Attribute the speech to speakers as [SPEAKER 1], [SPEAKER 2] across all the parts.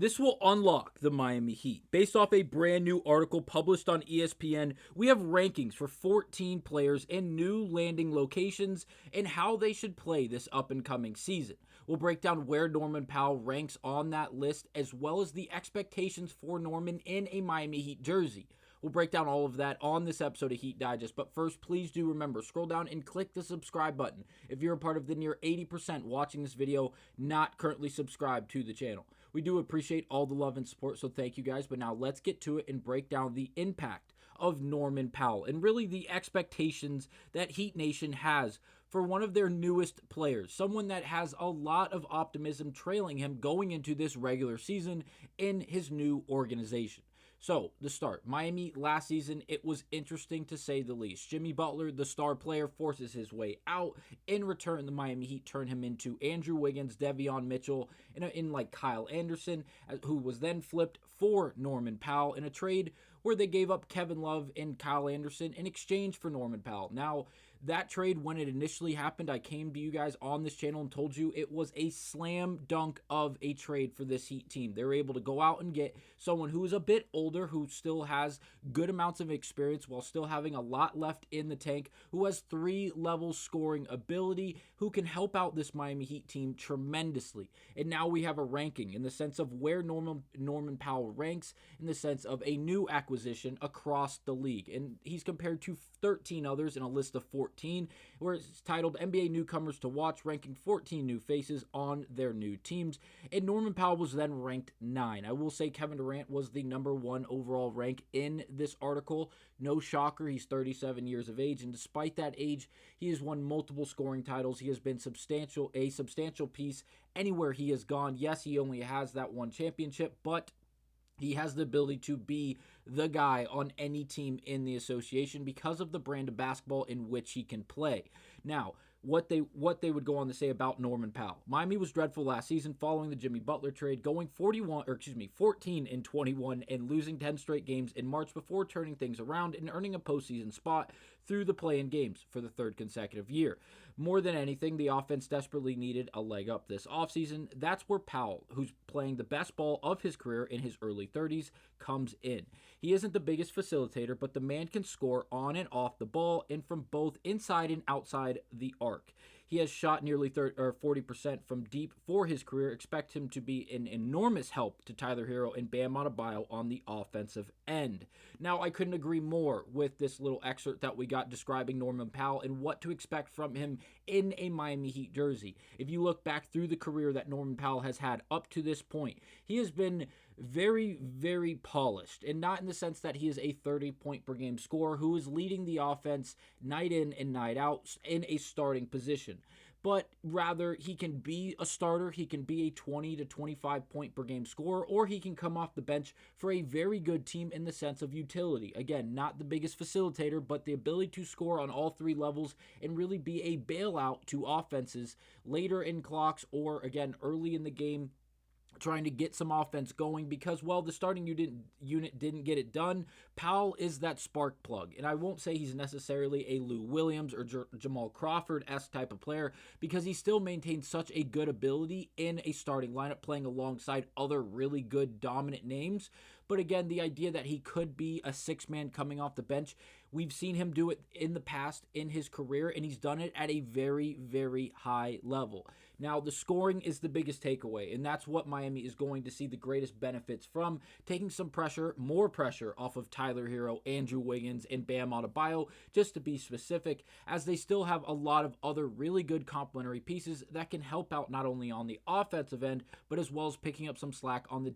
[SPEAKER 1] This will unlock the Miami Heat. Based off a brand new article published on ESPN, we have rankings for 14 players and new landing locations and how they should play this up and coming season. We'll break down where Norman Powell ranks on that list, as well as the expectations for Norman in a Miami Heat jersey. We'll break down all of that on this episode of Heat Digest. But first, please do remember, scroll down and click the subscribe button if you're a part of the near 80% watching this video not currently subscribed to the channel. We do appreciate all the love and support, so thank you guys. But now let's get to it and break down the impact of Norman Powell and really the expectations that Heat Nation has for one of their newest players, someone that has a lot of optimism trailing him going into this regular season in his new organization. So, the start. Miami last season, it was interesting to say the least. Jimmy Butler, the star player, forces his way out. In return, the Miami Heat turn him into Andrew Wiggins, De'Vion Mitchell, in like Kyle Anderson, who was then flipped for Norman Powell in a trade where they gave up Kevin Love and Kyle Anderson in exchange for Norman Powell. Now, that trade, when it initially happened, I came to you guys on this channel and told you it was a slam dunk of a trade for this Heat team. They were able to go out and get someone who is a bit older, who still has good amounts of experience while still having a lot left in the tank, who has 3-level scoring ability, who can help out this Miami Heat team tremendously. And now we have a ranking in the sense of where Norman Powell ranks in the sense of a new acquisition across the league. And he's compared to 13 others in a list of 14, where it's titled NBA Newcomers to Watch, ranking 14 new faces on their new teams. And Norman Powell was then ranked 9. I will say Kevin Durant was the number 1 overall rank in this article. No shocker, he's 37 years of age, and despite that age, he has won multiple scoring titles. He has been a substantial piece anywhere he has gone. Yes, he only has that one championship, but he has the ability to be the guy on any team in the association because of the brand of basketball in which he can play. Now, what they would go on to say about Norman Powell. Miami was dreadful last season following the Jimmy Butler trade, going 14 and 21 and losing 10 straight games in March before turning things around and earning a postseason spot through the play-in games for the 3rd consecutive year. More than anything, the offense desperately needed a leg up this offseason. That's where Powell, who's playing the best ball of his career in his early 30s, comes in. He isn't the biggest facilitator, but the man can score on and off the ball and from both inside and outside the arc. He has shot nearly 40% from deep for his career. Expect him to be an enormous help to Tyler Hero and Bam Adebayo on the offensive end. Now, I couldn't agree more with this little excerpt that we got describing Norman Powell and what to expect from him in a Miami Heat jersey. If you look back through the career that Norman Powell has had up to this point, he has been very, very polished, and not in the sense that he is a 30-point per game scorer who is leading the offense night in and night out in a starting position. But rather, he can be a starter, he can be a 20 to 25 point per game scorer, or he can come off the bench for a very good team in the sense of utility. Again, not the biggest facilitator, but the ability to score on all 3 levels and really be a bailout to offenses later in clocks or, again, early in the game, trying to get some offense going because, well, the starting unit didn't get it done. Powell is that spark plug, and I won't say he's necessarily a Lou Williams or Jamal Crawford-esque type of player because he still maintains such a good ability in a starting lineup playing alongside other really good dominant names. But again, the idea that he could be a 6-man coming off the bench, we've seen him do it in the past in his career, and he's done it at a very, very high level. Now, the scoring is the biggest takeaway, and that's what Miami is going to see the greatest benefits from, taking some pressure, more pressure off of Tyler Hero, Andrew Wiggins, and Bam Adebayo, just to be specific, as they still have a lot of other really good complementary pieces that can help out not only on the offensive end, but as well as picking up some slack on the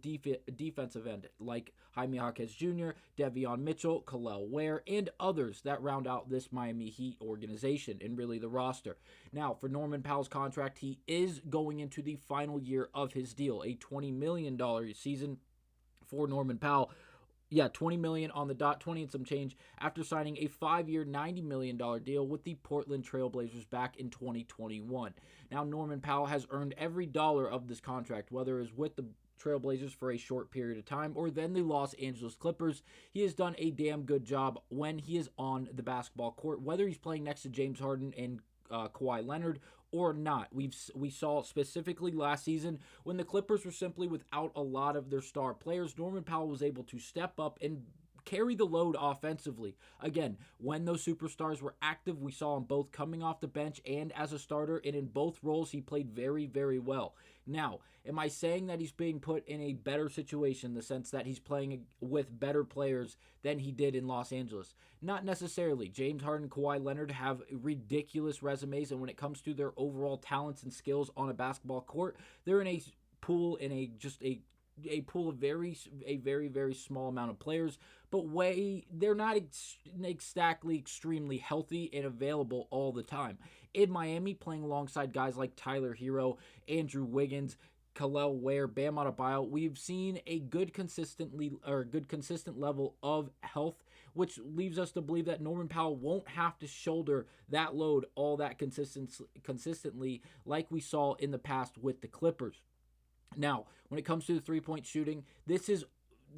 [SPEAKER 1] defensive end, like Jaime Jaquez Jr., De'Vion Mitchell, Kel'el Ware, and others that round out this Miami Heat organization and really the roster. Now, for Norman Powell's contract, he is going into the final year of his deal, a $20 million season for Norman Powell. Yeah, $20 million on the dot, 20 and some change, after signing a 5-year, $90 million deal with the Portland Trail Blazers back in 2021. Now, Norman Powell has earned every dollar of this contract, whether it is with the Trailblazers for a short period of time, or then the Los Angeles Clippers. He has done a damn good job when he is on the basketball court, whether he's playing next to James Harden and Kawhi Leonard or not. We saw specifically last season when the Clippers were simply without a lot of their star players. Norman Powell was able to step up and carry the load offensively. Again, when those superstars were active, we saw him both coming off the bench and as a starter, and in both roles, he played very, very well. Now, am I saying that he's being put in a better situation in the sense that he's playing with better players than he did in Los Angeles? Not necessarily. James Harden and Kawhi Leonard have ridiculous resumes, and when it comes to their overall talents and skills on a basketball court, they're in a pool in a pool of a very, very small amount of players, but they're not exactly extremely healthy and available all the time. In Miami, playing alongside guys like Tyler Hero, Andrew Wiggins, Khalil Ware, Bam Adebayo, we've seen a good consistent level of health, which leaves us to believe that Norman Powell won't have to shoulder that load all that consistently like we saw in the past with the Clippers. Now, when it comes to the three-point shooting, this is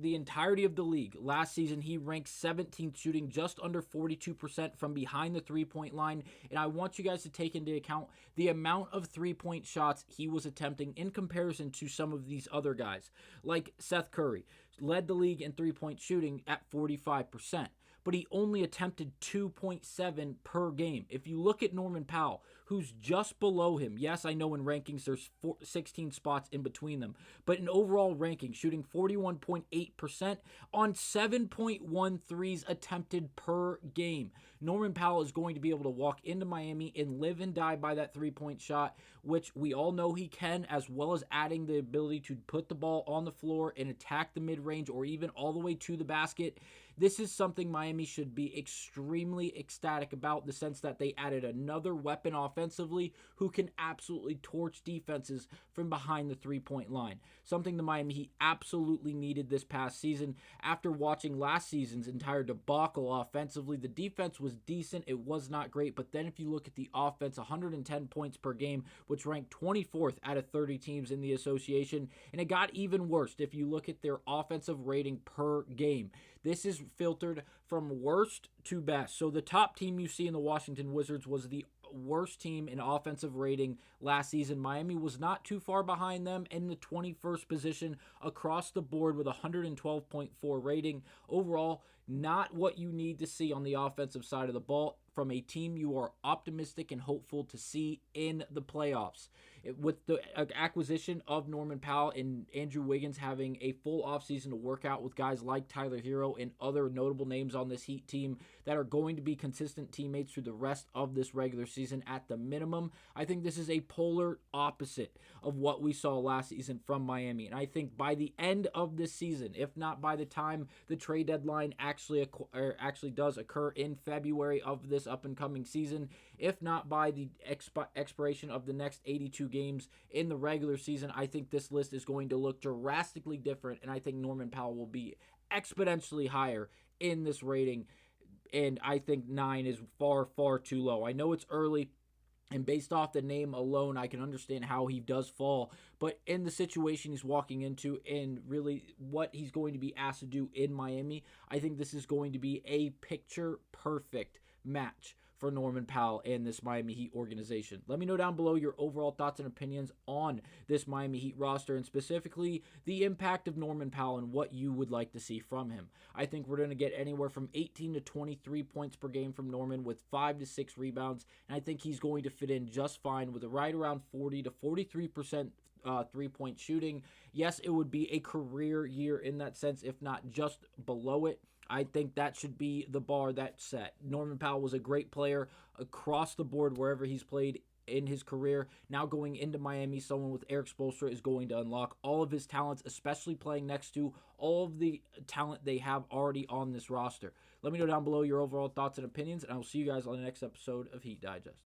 [SPEAKER 1] the entirety of the league. Last season, he ranked 17th shooting just under 42% from behind the three-point line. And I want you guys to take into account the amount of three-point shots he was attempting in comparison to some of these other guys. Like Seth Curry led the league in three-point shooting at 45%. But he only attempted 2.7 per game. If you look at Norman Powell, who's just below him, yes, I know in rankings there's 16 spots in between them, but in overall ranking, shooting 41.8% on 7.1 threes attempted per game. Norman Powell is going to be able to walk into Miami and live and die by that three-point shot, which we all know he can, as well as adding the ability to put the ball on the floor and attack the mid-range or even all the way to the basket. This is something Miami should be extremely ecstatic about, in the sense that they added another weapon offensively who can absolutely torch defenses from behind the three-point line. Something the Miami Heat absolutely needed this past season. After watching last season's entire debacle offensively, the defense was decent. It was not great, but then if you look at the offense, 110 points per game, which ranked 24th out of 30 teams in the association, and it got even worse if you look at their offensive rating per game. This is filtered from worst to best. So the top team you see in the Washington Wizards was the worst team in offensive rating last season. Miami was not too far behind them in the 21st position across the board with a 112.4 rating. Overall, not what you need to see on the offensive side of the ball from a team you are optimistic and hopeful to see in the playoffs. With the acquisition of Norman Powell and Andrew Wiggins having a full offseason to work out with guys like Tyler Hero and other notable names on this Heat team that are going to be consistent teammates through the rest of this regular season at the minimum, I think this is a polar opposite of what we saw last season from Miami. And I think by the end of this season, if not by the time the trade deadline actually does occur in February of this up-and-coming season, if not by the expiration of the next 82 games in the regular season, I think this list is going to look drastically different, and I think Norman Powell will be exponentially higher in this rating, and I think 9 is far, far too low. I know it's early, and based off the name alone, I can understand how he does fall, but in the situation he's walking into and really what he's going to be asked to do in Miami, I think this is going to be a picture-perfect match for Norman Powell and this Miami Heat organization. Let me know down below your overall thoughts and opinions on this Miami Heat roster and specifically the impact of Norman Powell and what you would like to see from him. I think we're going to get anywhere from 18 to 23 points per game from Norman with 5 to 6 rebounds, and I think he's going to fit in just fine with a right around 40 to 43% three-point shooting. Yes, it would be a career year in that sense, if not just below it. I think that should be the bar that's set. Norman Powell was a great player across the board wherever he's played in his career. Now going into Miami, someone with Eric Spoelstra is going to unlock all of his talents, especially playing next to all of the talent they have already on this roster. Let me know down below your overall thoughts and opinions, and I will see you guys on the next episode of Heat Digest.